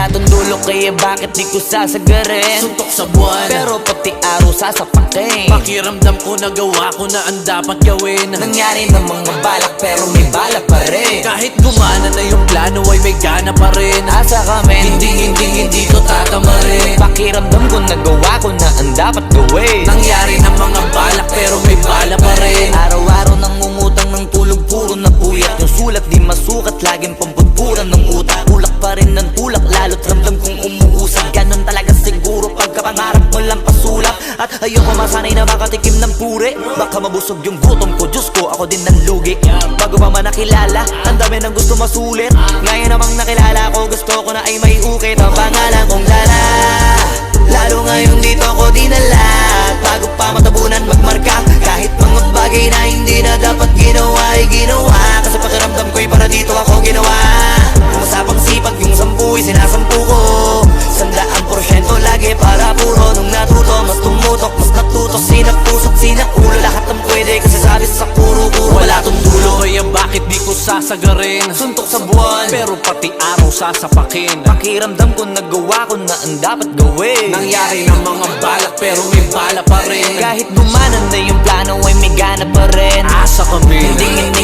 Wala tong dulo kaya bakit di ko sasagarin? Suntok sa buwan, pero pati araw sasapakin. pakiramdam ko nagawa ko na ang dapat gawin. Nangyari ng mga balak pero may bala pa rin. Kahit gumana na yung plano ay may gana pa rin. Asa kami, Hindi to tatama rin. pakiramdam ko nagawa ko na ang dapat gawin. Nangyari ng mga balak pero may bala pa rin. Araw-araw nang umutang ng tulog, puro na puyat. Yung sulat di masukat, laging pampudpuran ng utak. Tulak pa rin ng tulak, lalo't ramdam kong umuusad. Ganon talaga siguro pagkapangarap mo lang pasulak. At ayoko masanay na makatikim ng puri. Baka mabusog yung gutom ko, Diyos ko, ako din ng lugi. Bago pa man nakilala, ang dami ng gusto masulit. Ngayon namang nakilala ko, gusto ko na ay may ukit. Ang pangalan kong Lala, lalo ngayon dito ko dinala. Bago pa matabunan magmarka, kahit mga bagay na hindi na dapat ginawa ay ginawa. Kasi pakiramdam ko'y para dito ako ginawa. Kung masapang sipag yung 10'y sinasampu ko, 100% lagi para puro. Nung natuto, mas tumutok, mas natuto. Sinapusok, sinaulo, lahat ng pwede. Kasi sabi sa kuro-kuro, wala tong dulo. Kaya bakit di ko sasagarin? Suntok sa buwan, Pero pati araw sasapakin. pakiramdam ko nagawa ko na ang dapat gawin. Nangyari ng mga balak pero may bala pa rin. Kahit gumanan na yung plano ay may gana pa rin. Asa kami,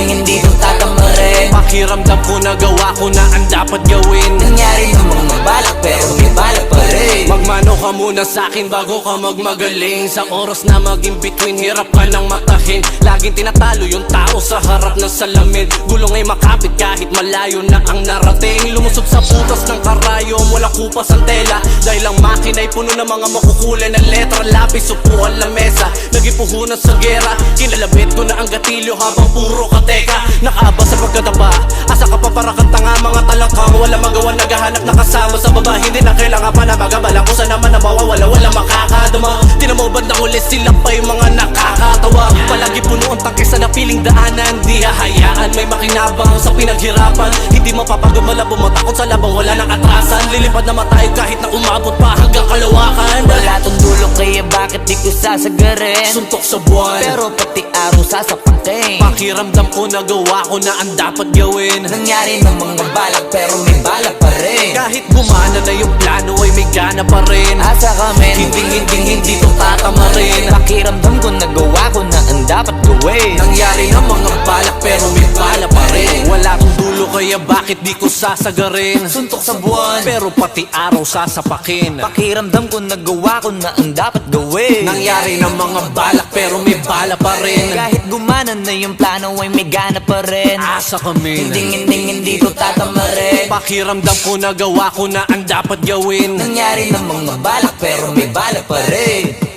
Hindi to tatama rin. pakiramdam ko nagawa ko na ang dapat gawin. Nangyari ng mga balak pero may balak pa rin. Magmano ka muna sa'kin bago ka magmagaling. Sa oras na maging between, hirap ka nang matahin. Laging tinatalo yung tao sa harap ng salamin. Gulong ay makapit kahit malayo na ang narating. Lumusog sa butas ng karayom, wala kupas ang tela. Dahil ang makina ay puno ng mga makukulay na letra. Lapis, upuan, lamesa, nagipuhunan sa gera. Kinalabit ko na ang gatilyo habang puro kateka. Nakaabang sa pagkataba, asa ka pa para kang tanga. Mga talangkang wala magawa, naghahanap na kasama sa baba. Hindi na kailangan pa na magabalang kung saan naman na mawawala, wala makakadama. Tinan mo ba't ulit sila pa yung mga nakakatawa. Palagi puno ang tangkesa na piling daanan. Di hahayaan may makinabang sa pinaghirapan. Hindi mapapagod malabo matakot sa labang, wala nang atrasan. Lilipad na matay kahit na umabot pa hanggang kalawakan. Wala tong dulo kaya bakit di ko sasagarin? Suntok sa buwan, pero pati araw sasapakin. pakiramdam ko nagawa ko na ang dapat gawin. Nangyari ng mga balak pero may balak pa rin. Kahit gumana na yung plano ay may gana pa rin. Asa kami, Hindi to tatama rin. pakiramdam ko nagawa ko na ang dapat gawin. Nangyari ng mga balak pero may bala pa rin. Wala kong dulo kaya bakit di ko sasagarin? Suntok sa buwan, Pero pati araw sasapakin. pakiramdam ko nagawa ko na ang dapat gawin. Nangyari ng mga balak pero may bala pa rin. Kahit gumanan na yung plano ay may gana pa rin. Asa kami, Hindi to tatama rin. pakiramdam ko nagawa ko na ang dapat gawin. Nangyari ng mga balak pero may balak pa rin.